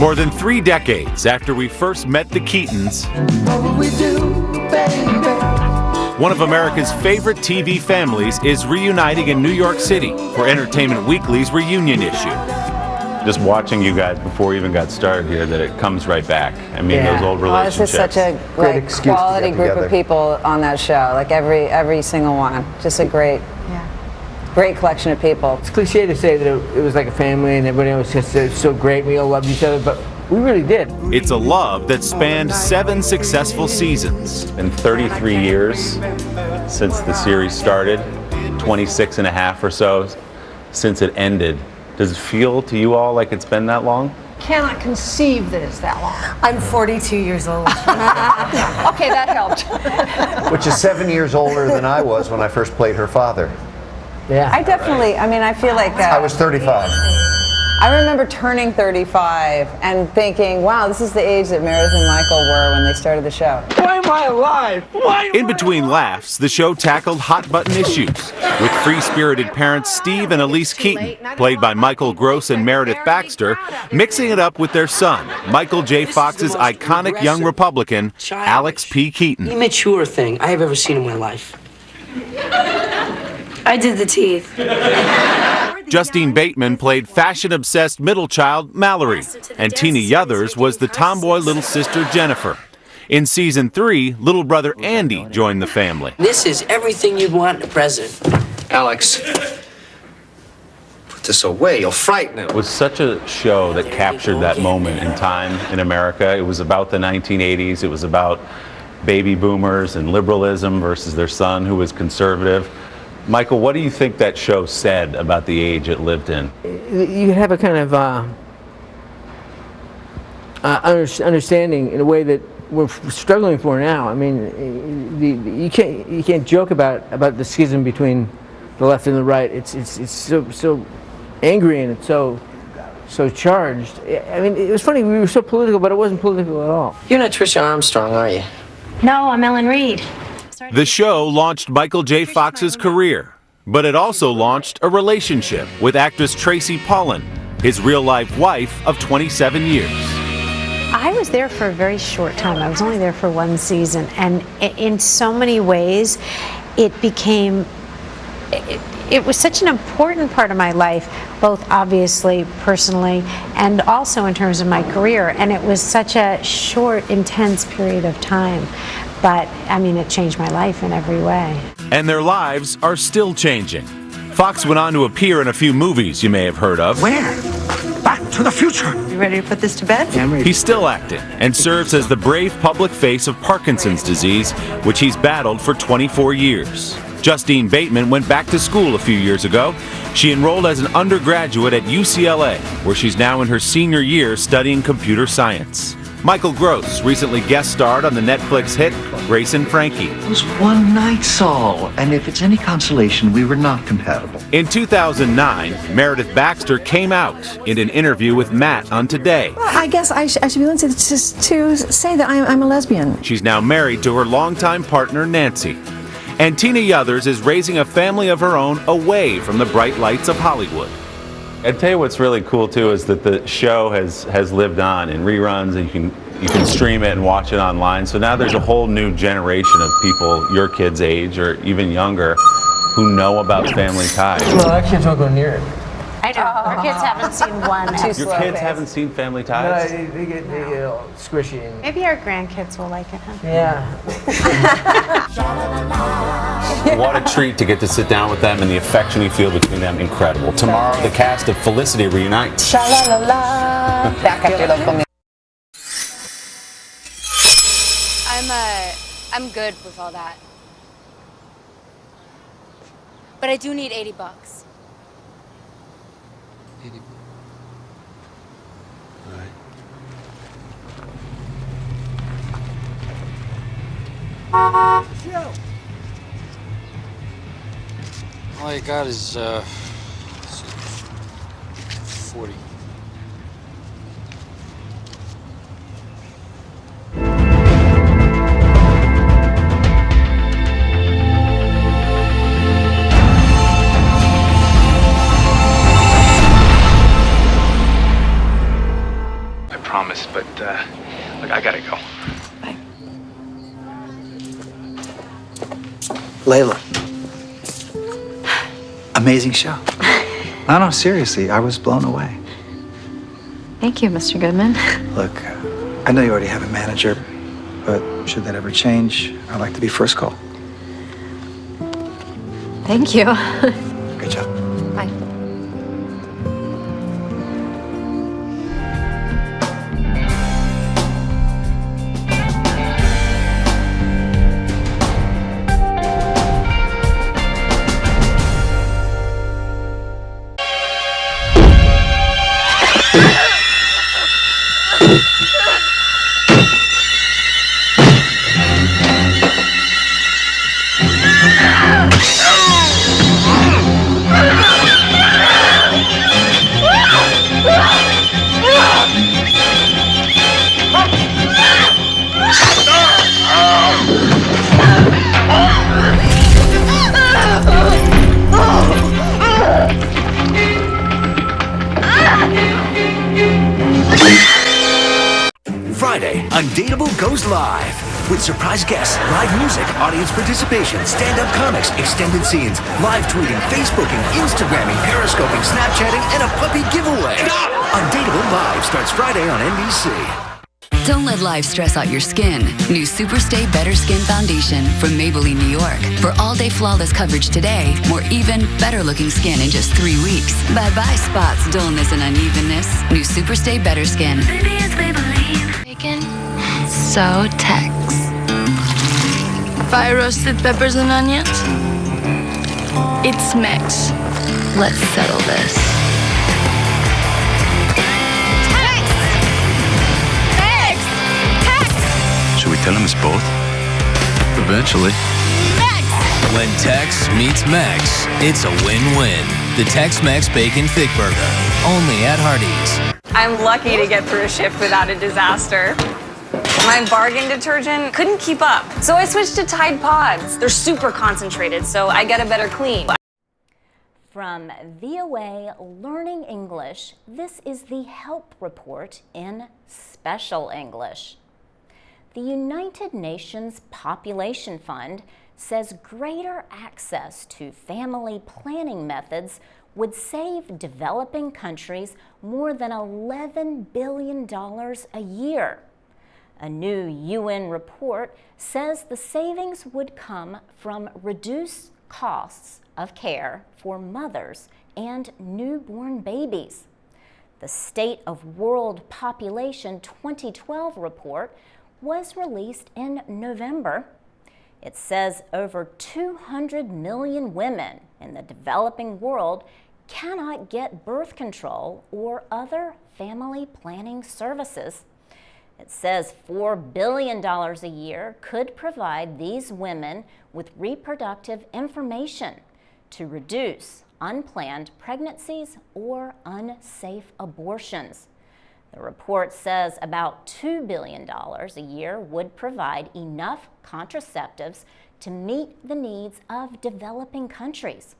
More than 3 decades after we first met the Keatons, one of America's favorite TV families is reuniting in New York City for Entertainment Weekly's reunion issue. Just watching you guys before we even got started here, that it comes right back. I mean, those old relationships. This is such a quality group of people on that show. Like every single one. Just a great collection of people. It's cliche to say that it was like a family and everybody was just so great. We all loved each other, but we really did. It's a love that spanned 7 successful seasons. It's been 33 years since the series started, 26 and a half or so since it ended. Does it feel to you all like it's been that long? Cannot conceive that it's that long. I'm 42 years old. Okay, that helped. Which is 7 years older than I was when I first played her father. Yeah. I definitely, I mean, I feel like I was 35. I remember turning 35 and thinking, wow, this is the age that Meredith and Michael were when they started the show. Why am I alive? In between laughs, the show tackled hot-button issues with free-spirited parents Steve and Elise Keaton, played by Michael Gross and Meredith Baxter, mixing it up with their son, Michael J. Fox's iconic young Republican, Alex P. Keaton. Immature thing I have ever seen in my life. I did the teeth. Justine Bateman played fashion-obsessed middle child Mallory, and Tina Yothers was the tomboy little sister Jennifer. In season 3, little brother Andy joined the family. This is everything you'd want in a president. Alex, put this away. You'll frighten him. It was such a show that captured that moment in time in America. It was about the 1980s. It was about baby boomers and liberalism versus their son who was conservative. Michael, what do you think that show said about the age it lived in? You have a kind of understanding in a way that we're struggling for now. I mean, you can't joke about the schism between the left and the right. It's so angry and it's so charged. I mean, it was funny. We were so political, but it wasn't political at all. You're not Trisha Armstrong, are you? No, I'm Ellen Reed. The show launched Michael J. Fox's career, but it also launched a relationship with actress Tracy Pollan, his real-life wife of 27 years. I was there for a very short time. I was only there for 1 season, and in so many ways, it was such an important part of my life, both obviously personally and also in terms of my career, and it was such a short, intense period of time. But, I mean, it changed my life in every way. And their lives are still changing. Fox went on to appear in a few movies you may have heard of. Where? Back to the Future. You ready to put this to bed? He's still acting and serves as the brave public face of Parkinson's disease, which he's battled for 24 years. Justine Bateman went back to school a few years ago. She enrolled as an undergraduate at UCLA, where she's now in her senior year studying computer science. Michael Gross recently guest starred on the Netflix hit Grace and Frankie. It was one night, Saul, and if it's any consolation, we were not compatible. In 2009, Meredith Baxter came out in an interview with Matt on Today. Well, I guess I should be willing to say that I'm a lesbian. She's now married to her longtime partner, Nancy. And Tina Yothers is raising a family of her own away from the bright lights of Hollywood. I'd tell you what's really cool too is that the show has lived on in reruns, and you can stream it and watch it online. So now there's a whole new generation of people your kids' age or even younger who know about Family Ties. Well, our kids won't go near it. I know. Our kids haven't seen one. Your kids haven't seen Family Ties? No, they get squishy. And, Maybe our grandkids will like it, huh? yeah. What a treat to get to sit down with them, and the affection you feel between them, incredible. Tomorrow, the cast of Felicity reunites. Sha-la-la-la. Back at your local music. I'm good with all that. But I do need $80. 80 bucks. All right. All I got is 40. promise, but look, I gotta go. Bye. Layla. Amazing show. No, seriously, I was blown away. Thank you, Mr. Goodman. Look, I know you already have a manager, but should that ever change, I'd like to be first call. Thank you. Great job. Bye. Friday, Undateable goes live. With surprise guests, live music, audience participation, stand-up comics, extended scenes, live tweeting, Facebooking, Instagramming, Periscoping, Snapchatting, and a puppy giveaway. Undateable Live starts Friday on NBC. Don't let life stress out your skin. New Superstay Better Skin Foundation from Maybelline, New York. For all-day flawless coverage today, more even, better-looking skin in just 3 weeks. Bye-bye spots, dullness, and unevenness. New Superstay Better Skin. Baby, it's Maybelline. Bacon. So Tex. Fire roasted peppers and onions. It's Mex. Let's settle this. Should we tell him it's both? Eventually. When Tex meets Mex, it's a win-win. The Tex-Mex Bacon Thick Burger, only at Hardee's. I'm lucky to get through a shift without a disaster. My bargain detergent couldn't keep up, so I switched to Tide Pods. They're super concentrated, so I get a better clean. From VOA Learning English, this is the Help Report in Special English. The United Nations Population Fund says greater access to family planning methods would save developing countries more than $11 billion a year. A new UN report says the savings would come from reduced costs of care for mothers and newborn babies. The State of World Population 2012 report was released in November. It says over 200 million women in the developing world cannot get birth control or other family planning services. It says $4 billion a year could provide these women with reproductive information to reduce unplanned pregnancies or unsafe abortions. The report says about $2 billion a year would provide enough contraceptives to meet the needs of developing countries.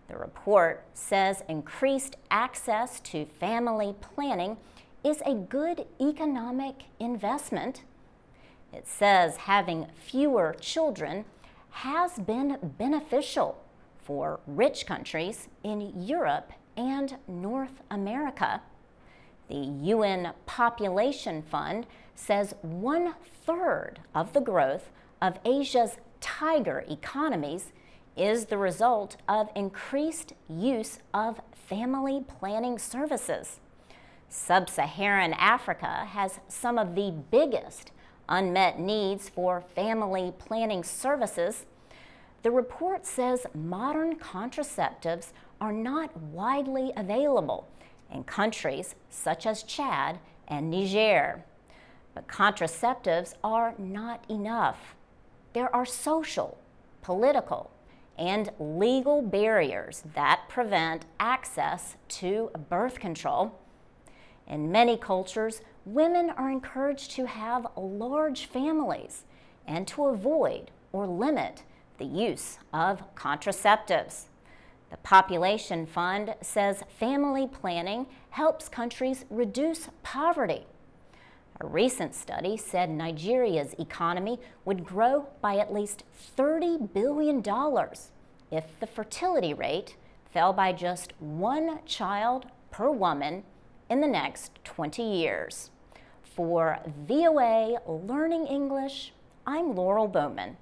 The report says increased access to family planning is a good economic investment. It says having fewer children has been beneficial for rich countries in Europe and North America. The UN Population Fund says 1/3 of the growth of Asia's tiger economies is the result of increased use of family planning services. Sub-Saharan Africa has some of the biggest unmet needs for family planning services. The report says modern contraceptives are not widely available in countries such as Chad and Niger. But contraceptives are not enough. There are social, political, and legal barriers that prevent access to birth control. In many cultures, women are encouraged to have large families and to avoid or limit the use of contraceptives. The Population Fund says family planning helps countries reduce poverty, A recent study said Nigeria's economy would grow by at least $30 billion if the fertility rate fell by just 1 child per woman in the next 20 years. For VOA Learning English, I'm Laurel Bowman.